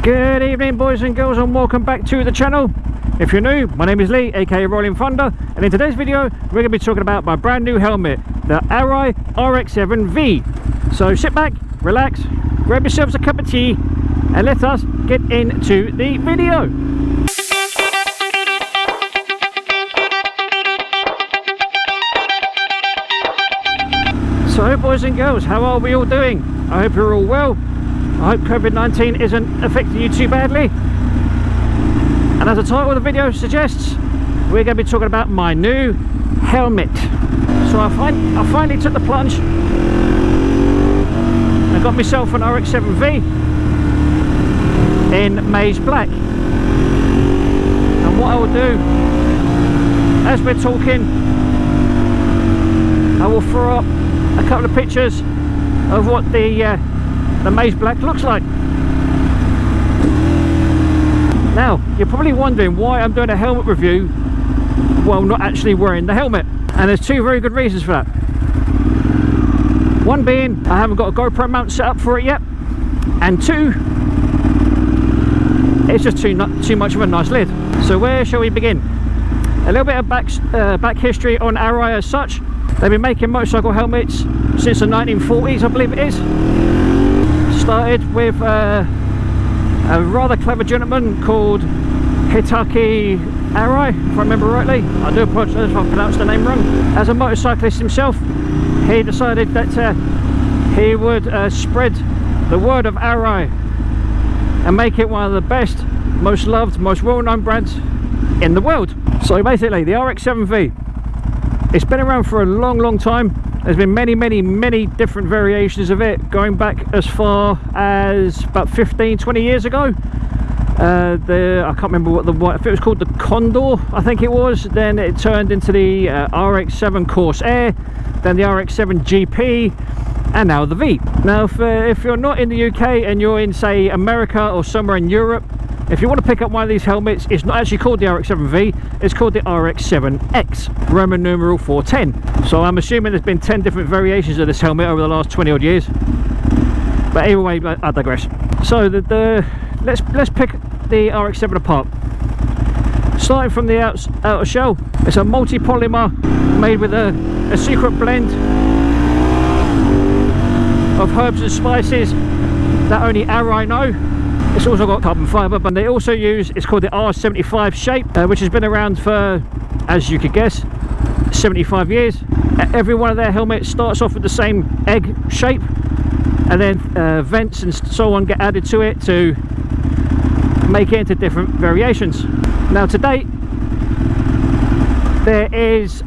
Good evening, boys and girls, and welcome back to the channel. If you're new, my name is Lee, aka Rollin Thunder, and in today's video we're going to be talking about my brand new helmet, the Arai RX7-V. So sit back, relax, grab yourselves a cup of tea, and let us get into the video. So boys and girls, how are we all doing? I hope you're all well. I hope COVID-19 isn't affecting you too badly. And as the title of the video suggests, we're going to be talking about my new helmet. So I finally took the plunge. I got myself an RX7-V in maize black. And what I will do, as we're talking, I will throw up a couple of pictures of what the maize black looks like. Now you're probably wondering why I'm doing a helmet review while not actually wearing the helmet, and there's two very good reasons for that. One being I haven't got a GoPro mount set up for it yet, and two, it's just too much of a nice lid. So where shall we begin? A little bit of back history on Arai as such. They've been making motorcycle helmets since the 1940s, I believe it is. Started with a rather clever gentleman called Arai, if I remember rightly. I do apologise if I pronounced the name wrong. As a motorcyclist himself, he decided that he would spread the word of Arai and make it one of the best, most loved, most well-known brands in the world. So basically, the RX7-V, it's been around for a long time. There's been many different variations of it, going back as far as about 15-20 years ago. I can't remember what if it was called the Condor, I think it was. Then it turned into the RX7 Corsair, then the RX7 GP, and now the V. Now if you're not in the UK and you're in, say, America or somewhere in Europe, if you want to pick up one of these helmets, it's not actually called the RX7V, it's called the RX7X, Roman numeral 410. So I'm assuming there's been 10 different variations of this helmet over the last 20 odd years. But either way, I digress. So let's pick the RX7 apart. Starting from the outer shell, it's a multi-polymer made with a secret blend of herbs and spices that only Arai know. It's also got carbon fibre, but they also use, it's called the R75 shape, which has been around for, as you could guess, 75 years. Every one of their helmets starts off with the same egg shape, and then vents and so on get added to it to make it into different variations. Now to date, there is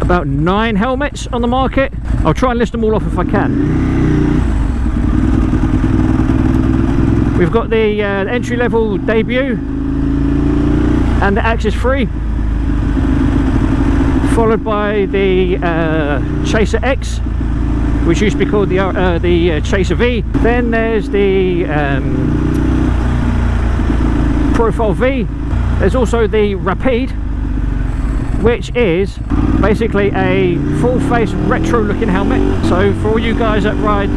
about 9 helmets on the market. I'll try and list them all off if I can. We've got the entry-level debut and the Axis 3, followed by the Chaser X, which used to be called the Chaser V. Then there's the Profile V. There's also the Rapide, which is basically a full-face retro-looking helmet. So for all you guys that ride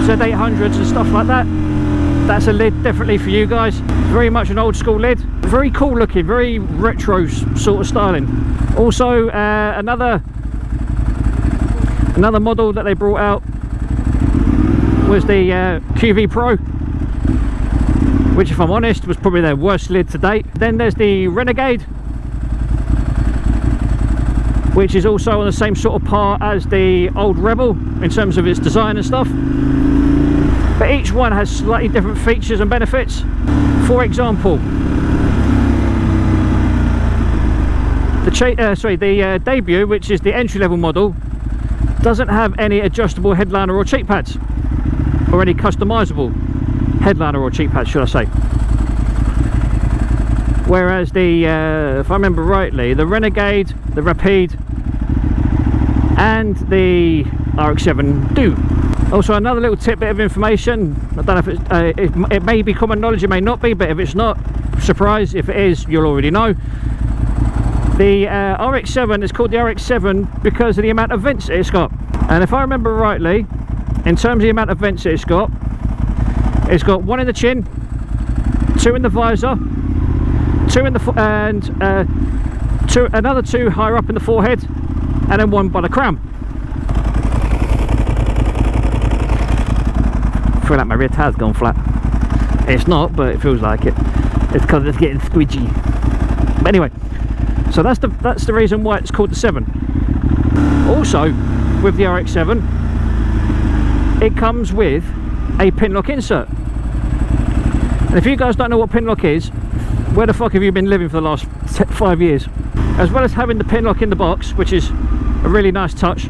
Z800s and stuff like that, that's a lid definitely for you guys. Very much an old school lid, very cool looking, very retro sort of styling. Also another model that they brought out was the QV Pro, which if I'm honest was probably their worst lid to date. Then there's the Renegade, which is also on the same sort of par as the old Rebel in terms of its design and stuff. But each one has slightly different features and benefits. For example, the debut, which is the entry-level model, doesn't have any adjustable headliner or cheek pads, or any customizable headliner or cheek pads, should I say. Whereas the, if I remember rightly, the Renegade, the Rapide, and the RX7 do. Also, another little tidbit of information, I don't know if it may be common knowledge, it may not be, but if it's not, surprise. If it is, you'll already know. The RX7 is called the RX7 because of the amount of vents it's got. And if I remember rightly, in terms of the amount of vents that it's got one in the chin, 2 in the visor, 2 in the another 2 higher up in the forehead, and then 1 by the crown. I feel like my rear tire's gone flat. It's not, but it feels like it. It's because it's getting squidgy. But anyway, so that's the reason why it's called the 7. Also, with the RX-7, it comes with a pin lock insert. And if you guys don't know what pin lock is, where the fuck have you been living for the last 5 years? As well as having the pin lock in the box, which is a really nice touch,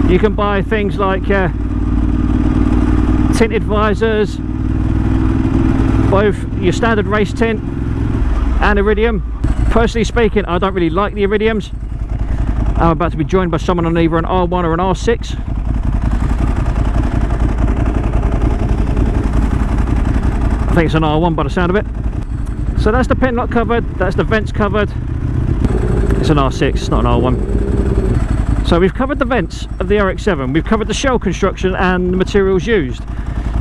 you can buy things like tinted visors, both your standard race tint and iridium. Personally speaking, I don't really like the iridiums. I'm about to be joined by someone on either an R1 or an R6. I think it's an R1 by the sound of it. So that's the pin lock covered, that's the vents covered. It's an R6, it's not an R1. So we've covered the vents of the RX-7, we've covered the shell construction and the materials used.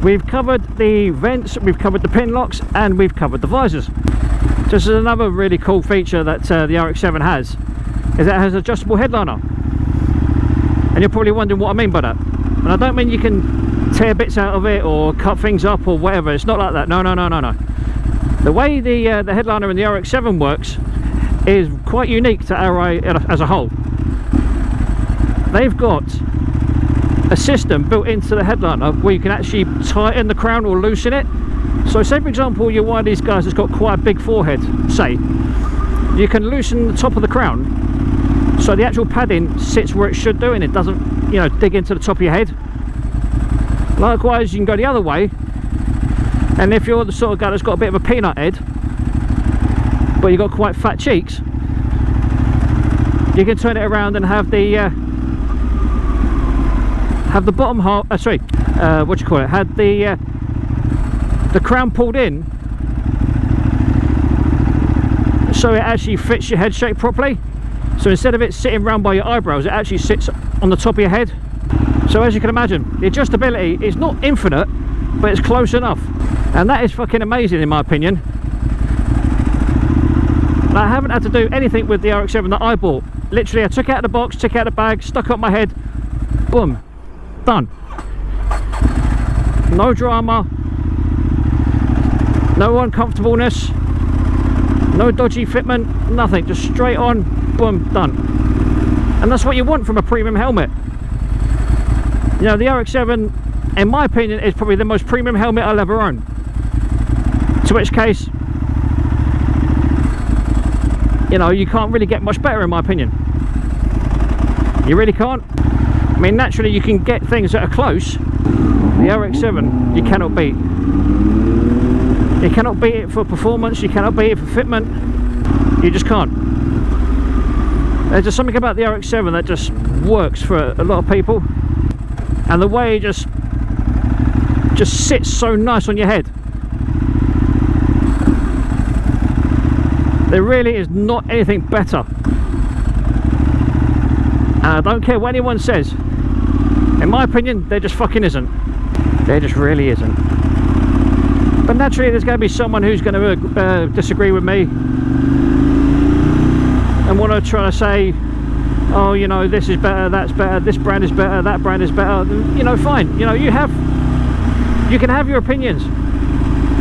We've covered the vents, we've covered the pin locks, and we've covered the visors. This is another really cool feature that the RX-7 has, is that it has adjustable headliner. And you're probably wondering what I mean by that. And I don't mean you can tear bits out of it or cut things up or whatever. It's not like that. No. The way the headliner in the RX-7 works is quite unique to Arai as a whole. They've got a system built into the headliner where you can actually tighten the crown or loosen it. So say for example you're one of these guys that's got quite a big forehead, say, you can loosen the top of the crown so the actual padding sits where it should do and it doesn't, you know, dig into the top of your head. Likewise, you can go the other way, and if you're the sort of guy that's got a bit of a peanut head but you've got quite fat cheeks, you can turn it around and have the bottom half, what do you call it, had the crown pulled in so it actually fits your head shape properly. So instead of it sitting round by your eyebrows, it actually sits on the top of your head. So as you can imagine, the adjustability is not infinite, but it's close enough, and that is fucking amazing in my opinion. And I haven't had to do anything with the RX-7 that I bought. Literally I took it out of the box, took it out of the bag, stuck up my head, boom, done. No drama, no uncomfortableness, no dodgy fitment, nothing, just straight on, boom, done. And that's what you want from a premium helmet. You know, the RX-7, in my opinion, is probably the most premium helmet I'll ever own. To which case, you know, you can't really get much better in my opinion. You really can't. I mean, naturally you can get things that are close. The RX-7 you cannot beat. You cannot beat it for performance, you cannot beat it for fitment. You just can't. There's just something about the RX-7 that just works for a lot of people. And the way it just sits so nice on your head. There really is not anything better. And I don't care what anyone says. In my opinion, there just fucking isn't. There just really isn't. But naturally there's going to be someone who's going to disagree with me and want to try to say, oh, you know, this is better, that's better, this brand is better, that brand is better. You know, fine, you know, you can have your opinions.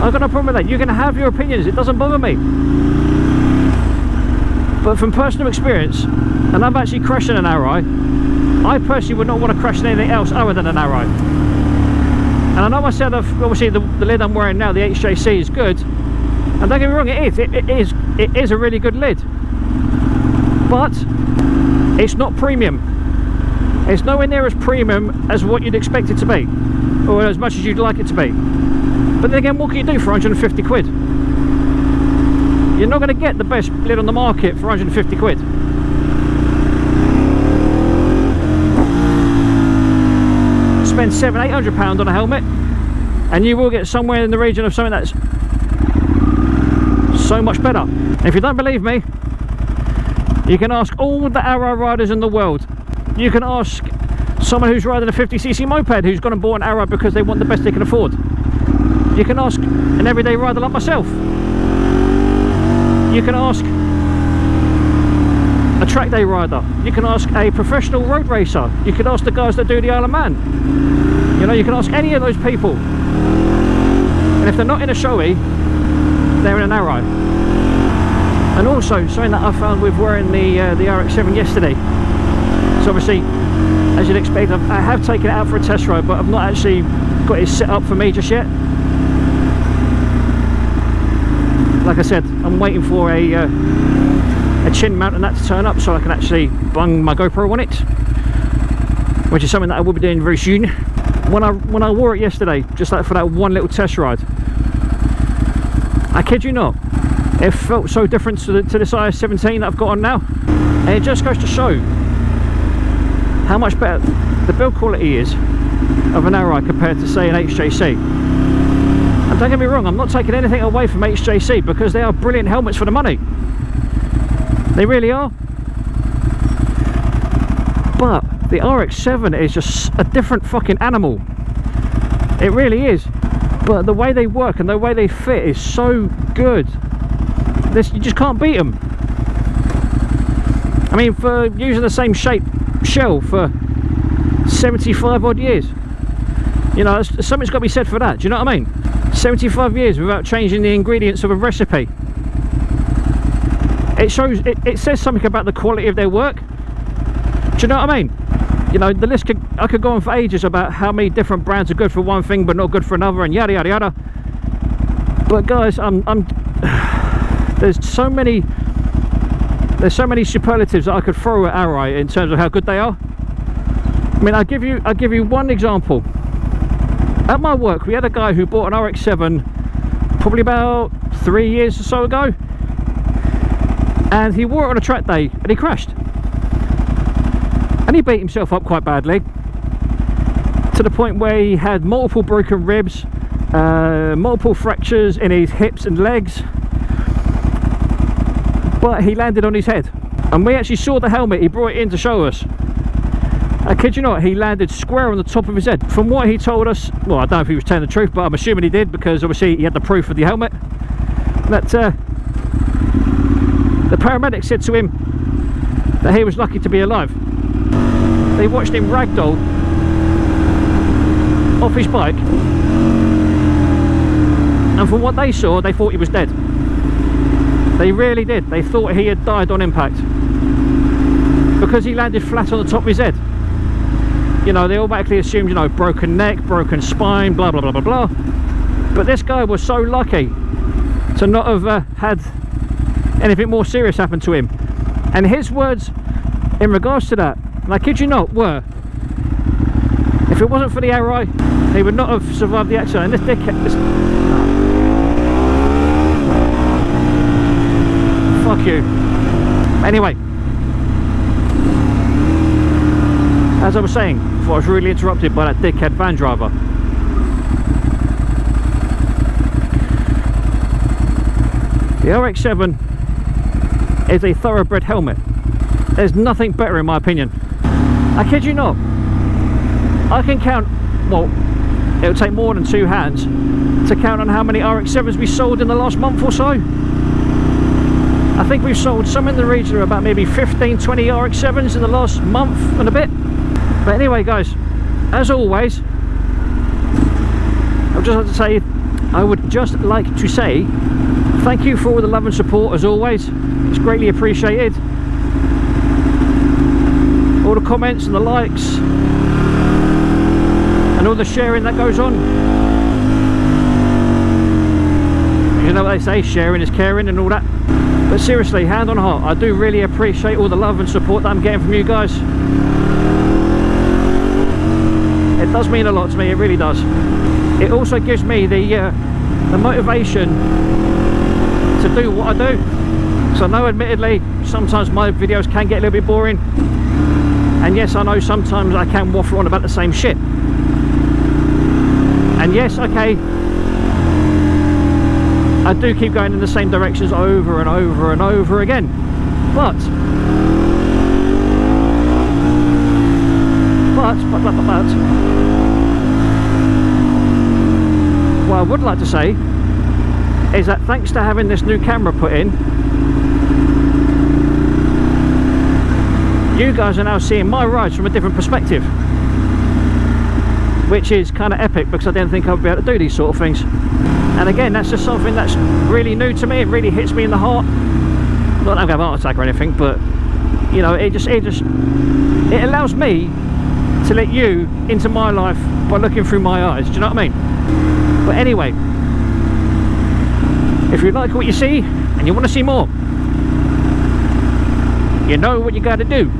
I've got no problem with that. You can have your opinions, it doesn't bother me. But from personal experience, and I've actually crashed in an Arai, I personally would not want to crash in anything else other than an Arai. And I know I said, obviously the lid I'm wearing now, the HJC, is good, and don't get me wrong, it is a really good lid, but it's not premium. It's nowhere near as premium as what you'd expect it to be, or as much as you'd like it to be. But then again, what can you do for 150 quid? You're not going to get the best lid on the market for 150 quid. Spend £700–800 on a helmet and you will get somewhere in the region of something that's so much better. If you don't believe me, you can ask all the Arai riders in the world. You can ask someone who's riding a 50cc moped who's gone and bought an Arai because they want the best they can afford. You can ask an everyday rider like myself. You can ask a track day rider. You can ask a professional road racer. You can ask the guys that do the Isle of Man. You know, you can ask any of those people. And if they're not in a showy, they're in an Arai. And also, something that I found with wearing the RX7 yesterday. So obviously, as you'd expect, I have taken it out for a test ride, but I've not actually got it set up for me just yet. Like I said, I'm waiting for a chin mount and that to turn up so I can actually bung my GoPro on it, which is something that I will be doing very soon. When I wore it yesterday, just like for that one little test ride, I kid you not, it felt so different to this IS17 that I've got on now. And it just goes to show how much better the build quality is of an Arai compared to, say, an HJC. And don't get me wrong, I'm not taking anything away from HJC, because they are brilliant helmets for the money. They really are. But the RX7 is just a different fucking animal. It really is. But the way they work and the way they fit is so good. You just can't beat them. I mean, for using the same shape shell for 75 odd years, you know, something's got to be said for that. Do you know what I mean? 75 years without changing the ingredients of a recipe. It shows, it says something about the quality of their work. Do you know what I mean? You know, the list I could go on for ages about how many different brands are good for one thing but not good for another, and yada yada yada. But guys, there's so many superlatives that I could throw at Arai in terms of how good they are. I mean, I'll give you one example. At my work, we had a guy who bought an RX7 probably about 3 years or so ago, and he wore it on a track day and he crashed. And he beat himself up quite badly, to the point where he had multiple broken ribs, multiple fractures in his hips and legs. But he landed on his head, and we actually saw the helmet. He brought it in to show us. I kid you not, he landed square on the top of his head. From what he told us, well, I don't know if he was telling the truth, but I'm assuming he did, because obviously he had the proof of the helmet, that the paramedic said to him that he was lucky to be alive. They watched him ragdoll off his bike, and from what they saw, they thought he was dead. They really did. They thought he had died on impact, because he landed flat on the top of his head. You know, they automatically assumed, you know, broken neck, broken spine, blah blah blah blah blah. But this guy was so lucky to not have had anything more serious happen to him. And his words in regards to that, and I kid you not, were, if it wasn't for the Arai, he would not have survived the accident. And this dickhead, fuck you. Anyway, as I was saying, before I was really interrupted by that dickhead van driver. The RX7 is a thoroughbred helmet. There's nothing better, in my opinion. I kid you not, I can count, well, it'll take more than 2 hands to count on how many RX7s we sold in the last month or so. I think we've sold some in the region of about maybe 15-20 RX7s in the last month and a bit. But anyway, guys, as always, I would just like to say thank you for all the love and support, as always. It's greatly appreciated. All the comments and the likes and all the sharing that goes on. You know what they say, sharing is caring and all that. But seriously, hand on heart, I do really appreciate all the love and support that I'm getting from you guys. It does mean a lot to me, it really does. It also gives me the motivation to do what I do. So I know, admittedly, sometimes my videos can get a little bit boring, and yes, I know sometimes I can waffle on about the same shit. And yes, okay, I do keep going in the same directions over and over and over again, but what I would like to say is that thanks to having this new camera put in, you guys are now seeing my rides from a different perspective, which is kind of epic, because I didn't think I'd be able to do these sort of things. And again, that's just something that's really new to me. It really hits me in the heart. Not that I'm going to have a heart attack or anything, but you know, it allows me to let you into my life by looking through my eyes. Do you know what I mean? But anyway, if you like what you see and you want to see more, you know what you got to do.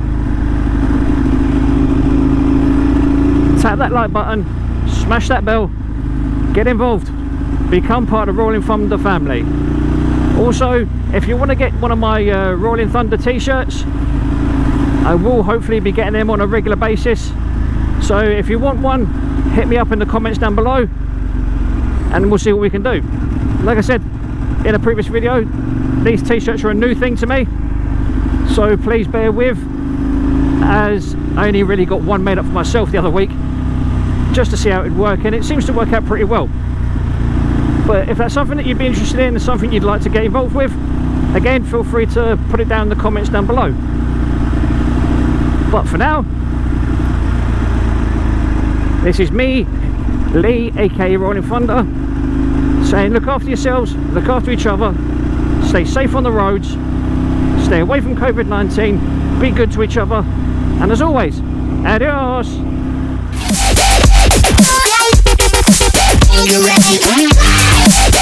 Tap that like button, smash that bell, get involved, become part of the Rollin Thunder family. Also, if you want to get one of my Rollin Thunder t-shirts, I will hopefully be getting them on a regular basis. So if you want one, hit me up in the comments down below and we'll see what we can do. Like I said in a previous video, these t-shirts are a new thing to me, so please bear with, as I only really got one made up for myself the other week just to see how it would work, and it seems to work out pretty well. But if that's something that you'd be interested in and something you'd like to get involved with, again, feel free to put it down in the comments down below. But for now, this is me, Lee, aka Rollin Thunder, saying look after yourselves, look after each other, stay safe on the roads, stay away from COVID-19, be good to each other, and as always, adios! You ready?